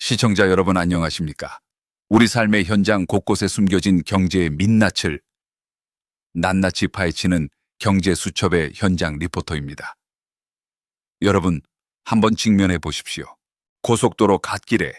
시청자 여러분 안녕하십니까? 우리 삶의 현장 곳곳에 숨겨진 경제의 민낯을 낱낱이 파헤치는 경제 수첩의 현장 리포터입니다. 여러분, 한번 직면해 보십시오. 고속도로 갓길에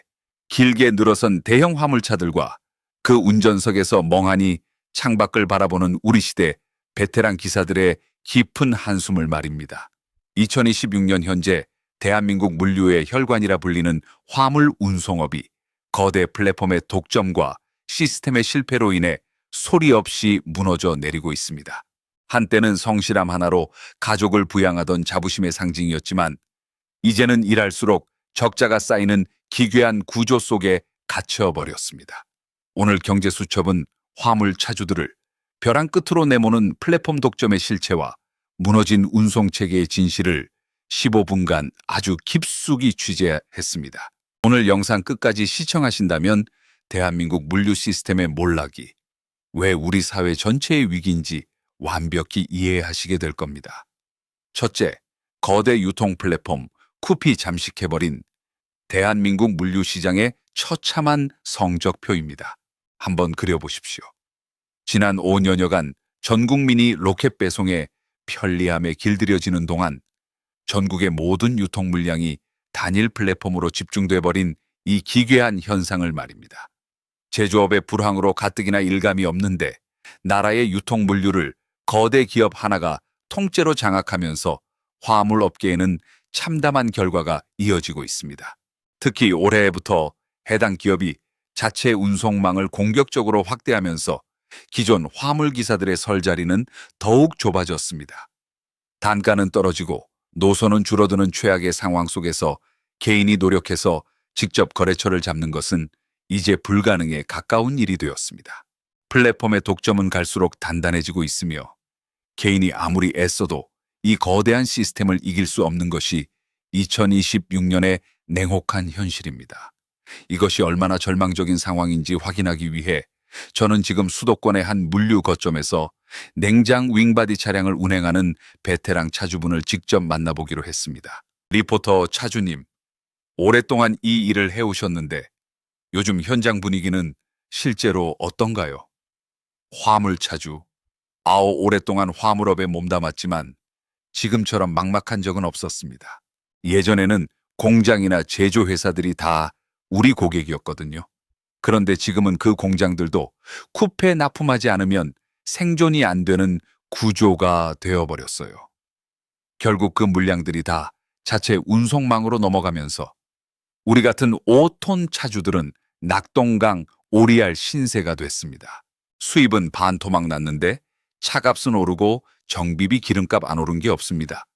길게 늘어선 대형 화물차들과 그 운전석에서 멍하니 창밖을 바라보는 우리 시대 베테랑 기사들의 깊은 한숨을 말입니다. 2026년 현재 대한민국 물류의 혈관이라 불리는 화물 운송업이 거대 플랫폼의 독점과 시스템의 실패로 인해 소리 없이 무너져 내리고 있습니다. 한때는 성실함 하나로 가족을 부양하던 자부심의 상징이었지만 이제는 일할수록 적자가 쌓이는 기괴한 구조 속에 갇혀버렸습니다. 오늘 경제수첩은 화물 차주들을 벼랑 끝으로 내모는 플랫폼 독점의 실체와 무너진 운송체계의 진실을 15분간 아주 깊숙이 취재했습니다. 오늘 영상 끝까지 시청하신다면 대한민국 물류 시스템의 몰락이 왜 우리 사회 전체의 위기인지 완벽히 이해하시게 될 겁니다. 첫째, 거대 유통 플랫폼 쿠피 잠식해버린 대한민국 물류 시장의 처참한 성적표입니다. 한번 그려보십시오. 지난 5년여간 전 국민이 로켓 배송에 편리함에 길들여지는 동안 전국의 모든 유통 물량이 단일 플랫폼으로 집중돼 버린 이 기괴한 현상을 말입니다. 제조업의 불황으로 가뜩이나 일감이 없는데 나라의 유통 물류를 거대 기업 하나가 통째로 장악하면서 화물 업계에는 참담한 결과가 이어지고 있습니다. 특히 올해부터 해당 기업이 자체 운송망을 공격적으로 확대하면서 기존 화물 기사들의 설 자리는 더욱 좁아졌습니다. 단가는 떨어지고 노선은 줄어드는 최악의 상황 속에서 개인이 노력해서 직접 거래처를 잡는 것은 이제 불가능에 가까운 일이 되었습니다. 플랫폼의 독점은 갈수록 단단해지고 있으며 개인이 아무리 애써도 이 거대한 시스템을 이길 수 없는 것이 2026년의 냉혹한 현실입니다. 이것이 얼마나 절망적인 상황인지 확인하기 위해 저는 지금 수도권의 한 물류 거점에서 냉장 윙바디 차량을 운행하는 베테랑 차주분을 직접 만나보기로 했습니다. 리포터 차주님, 오랫동안 이 일을 해오셨는데 요즘 현장 분위기는 실제로 어떤가요? 화물 차주. 오랫동안 화물업에 몸담았지만 지금처럼 막막한 적은 없었습니다. 예전에는 공장이나 제조회사들이 다 우리 고객이었거든요. 그런데 지금은 그 공장들도 쿠페 납품하지 않으면 생존이 안 되는 구조가 되어버렸어요. 결국 그 물량들이 다 자체 운송망으로 넘어가면서 우리 같은 5톤 차주들은 낙동강 오리알 신세가 됐습니다. 수입은 반토막 났는데 차값은 오르고 정비비 기름값 안 오른 게 없습니다.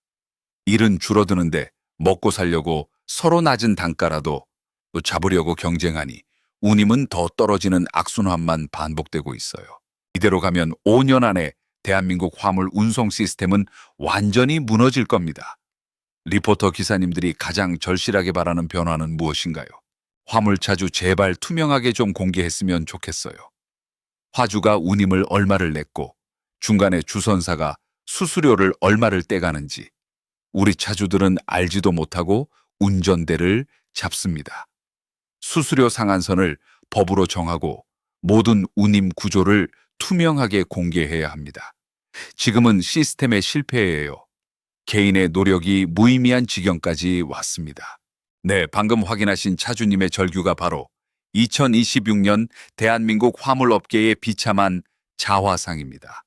일은 줄어드는데 먹고 살려고 서로 낮은 단가라도 또 잡으려고 경쟁하니 운임은 더 떨어지는 악순환만 반복되고 있어요. 이대로 가면 5년 안에 대한민국 화물 운송 시스템은 완전히 무너질 겁니다. 리포터 기사님들이 가장 절실하게 바라는 변화는 무엇인가요? 화물차주 제발 투명하게 좀 공개했으면 좋겠어요. 화주가 운임을 얼마를 냈고 중간에 주선사가 수수료를 얼마를 떼가는지 우리 차주들은 알지도 못하고 운전대를 잡습니다. 수수료 상한선을 법으로 정하고 모든 운임 구조를 투명하게 공개해야 합니다. 지금은 시스템의 실패예요. 개인의 노력이 무의미한 지경까지 왔습니다. 네, 방금 확인하신 차주님의 절규가 바로 2026년 대한민국 화물업계의 비참한 자화상입니다.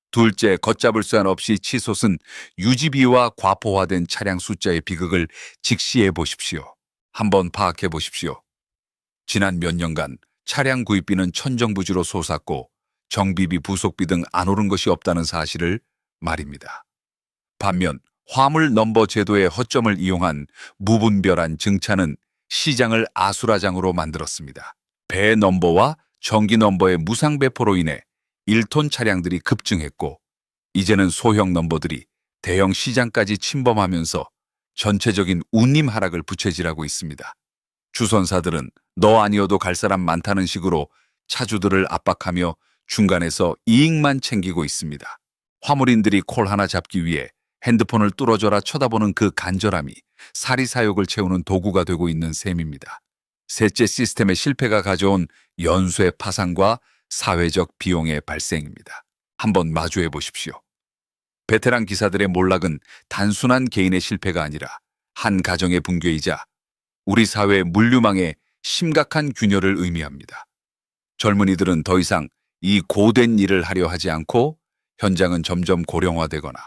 둘째, 걷잡을 수 없이 치솟은 유지비와 과포화된 차량 숫자의 비극을 직시해 보십시오. 한번 파악해 보십시오. 지난 몇 년간 차량 구입비는 천정부지로 솟았고 정비비, 부속비 등 안 오른 것이 없다는 사실을 말입니다. 반면 화물 넘버 제도의 허점을 이용한 무분별한 증차는 시장을 아수라장으로 만들었습니다. 배 넘버와 정기 넘버의 무상 배포로 인해 1톤 차량들이 급증했고 이제는 소형 넘버들이 대형 시장까지 침범하면서 전체적인 운임 하락을 부채질하고 있습니다. 주선사들은 너 아니어도 갈 사람 많다는 식으로 차주들을 압박하며 중간에서 이익만 챙기고 있습니다. 화물인들이 콜 하나 잡기 위해 핸드폰을 뚫어져라 쳐다보는 그 간절함이 사리사욕을 채우는 도구가 되고 있는 셈입니다. 셋째, 시스템의 실패가 가져온 연쇄 파산과 사회적 비용의 발생입니다. 한번 마주해 보십시오. 베테랑 기사들의 몰락은 단순한 개인의 실패가 아니라 한 가정의 붕괴이자 우리 사회의 물류망의 심각한 균열을 의미합니다. 젊은이들은 더 이상 이 고된 일을 하려 하지 않고 현장은 점점 고령화되거나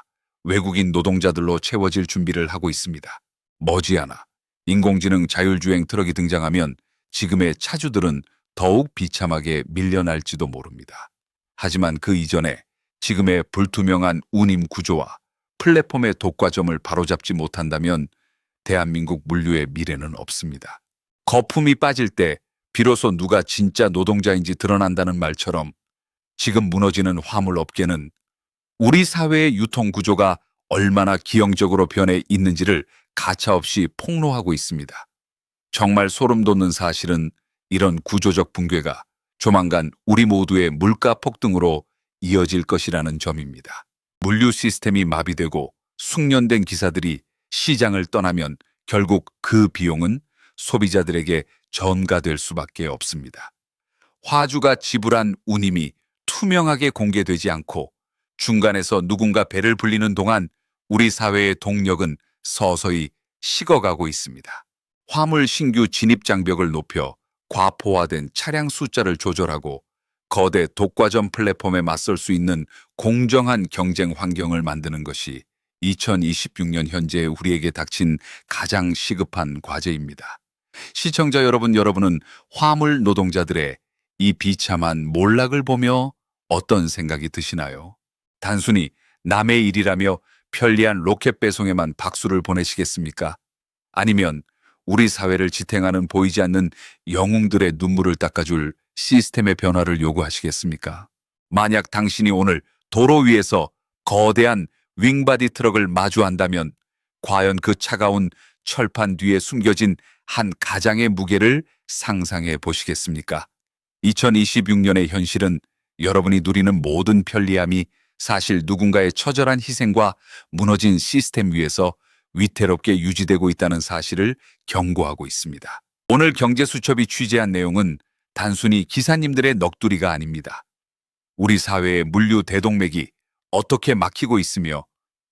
외국인 노동자들로 채워질 준비를 하고 있습니다. 머지않아 인공지능 자율주행 트럭이 등장하면 지금의 차주들은 더욱 비참하게 밀려날지도 모릅니다. 하지만 그 이전에 지금의 불투명한 운임 구조와 플랫폼의 독과점을 바로잡지 못한다면 대한민국 물류의 미래는 없습니다. 거품이 빠질 때 비로소 누가 진짜 노동자인지 드러난다는 말처럼 지금 무너지는 화물업계는 우리 사회의 유통 구조가 얼마나 기형적으로 변해 있는지를 가차없이 폭로하고 있습니다. 정말 소름 돋는 사실은 이런 구조적 붕괴가 조만간 우리 모두의 물가 폭등으로 이어질 것이라는 점입니다. 물류 시스템이 마비되고 숙련된 기사들이 시장을 떠나면 결국 그 비용은 소비자들에게 전가될 수밖에 없습니다. 화주가 지불한 운임이 투명하게 공개되지 않고 중간에서 누군가 배를 불리는 동안 우리 사회의 동력은 서서히 식어가고 있습니다. 화물 신규 진입 장벽을 높여 과포화된 차량 숫자를 조절하고 거대 독과점 플랫폼에 맞설 수 있는 공정한 경쟁 환경을 만드는 것이 2026년 현재 우리에게 닥친 가장 시급한 과제입니다. 시청자 여러분은 화물 노동자들의 이 비참한 몰락을 보며 어떤 생각이 드시나요? 단순히 남의 일이라며 편리한 로켓 배송에만 박수를 보내시겠습니까? 아니면 우리 사회를 지탱하는 보이지 않는 영웅들의 눈물을 닦아줄 시스템의 변화를 요구하시겠습니까? 만약 당신이 오늘 도로 위에서 거대한 윙바디 트럭을 마주한다면 과연 그 차가운 철판 뒤에 숨겨진 한 가장의 무게를 상상해 보시겠습니까? 2026년의 현실은 여러분이 누리는 모든 편리함이 사실 누군가의 처절한 희생과 무너진 시스템 위에서 위태롭게 유지되고 있다는 사실을 경고하고 있습니다. 오늘 경제수첩이 취재한 내용은 단순히 기사님들의 넋두리가 아닙니다. 우리 사회의 물류 대동맥이 어떻게 막히고 있으며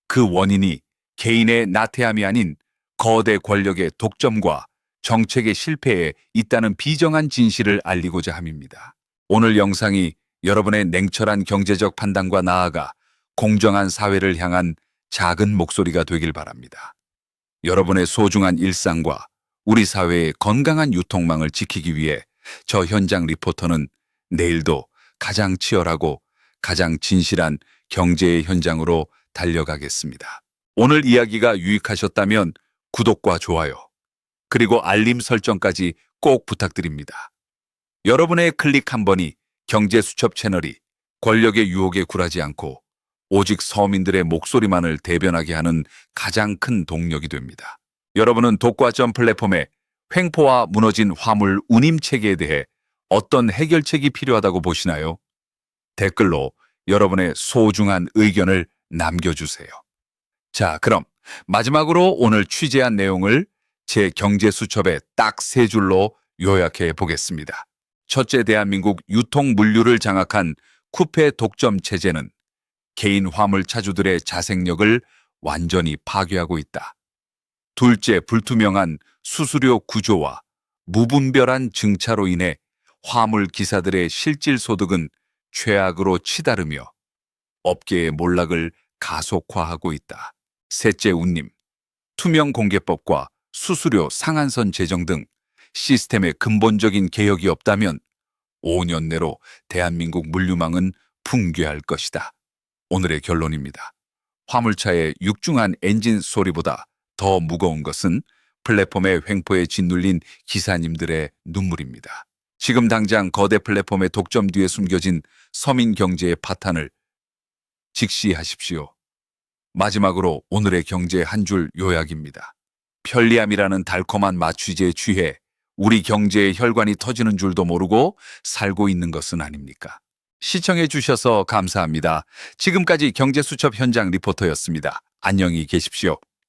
그 원인이 개인의 나태함이 아닌 거대 권력의 독점과 정책의 실패에 있다는 비정한 진실을 알리고자 함입니다. 오늘 영상이 여러분의 냉철한 경제적 판단과 나아가 공정한 사회를 향한 작은 목소리가 되길 바랍니다. 여러분의 소중한 일상과 우리 사회의 건강한 유통망을 지키기 위해 저 현장 리포터는 내일도 가장 치열하고 가장 진실한 경제의 현장으로 달려가겠습니다. 오늘 이야기가 유익하셨다면 구독과 좋아요, 그리고 알림 설정까지 꼭 부탁드립니다. 여러분의 클릭 한 번이 경제수첩 채널이 권력의 유혹에 굴하지 않고 오직 서민들의 목소리만을 대변하게 하는 가장 큰 동력이 됩니다. 여러분은 독과점 플랫폼의 횡포와 무너진 화물 운임 체계에 대해 어떤 해결책이 필요하다고 보시나요? 댓글로 여러분의 소중한 의견을 남겨주세요. 자, 그럼 마지막으로 오늘 취재한 내용을 제 경제수첩에 딱 3줄로 요약해 보겠습니다. 첫째, 대한민국 유통 물류를 장악한 쿠페 독점 체제는 개인 화물 차주들의 자생력을 완전히 파괴하고 있다. 둘째, 불투명한 수수료 구조와 무분별한 증차로 인해 화물 기사들의 실질 소득은 최악으로 치달으며 업계의 몰락을 가속화하고 있다. 셋째, 운임, 투명 공개법과 수수료 상한선 제정 등 시스템의 근본적인 개혁이 없다면 5년 내로 대한민국 물류망은 붕괴할 것이다. 오늘의 결론입니다. 화물차의 육중한 엔진 소리보다 더 무거운 것은 플랫폼의 횡포에 짓눌린 기사님들의 눈물입니다. 지금 당장 거대 플랫폼의 독점 뒤에 숨겨진 서민 경제의 파탄을 직시하십시오. 마지막으로 오늘의 경제 한 줄 요약입니다. 편리함이라는 달콤한 마취제에 취해 우리 경제의 혈관이 터지는 줄도 모르고 살고 있는 것은 아닙니까? 시청해 주셔서 감사합니다. 지금까지 경제수첩 현장 리포터였습니다. 안녕히 계십시오.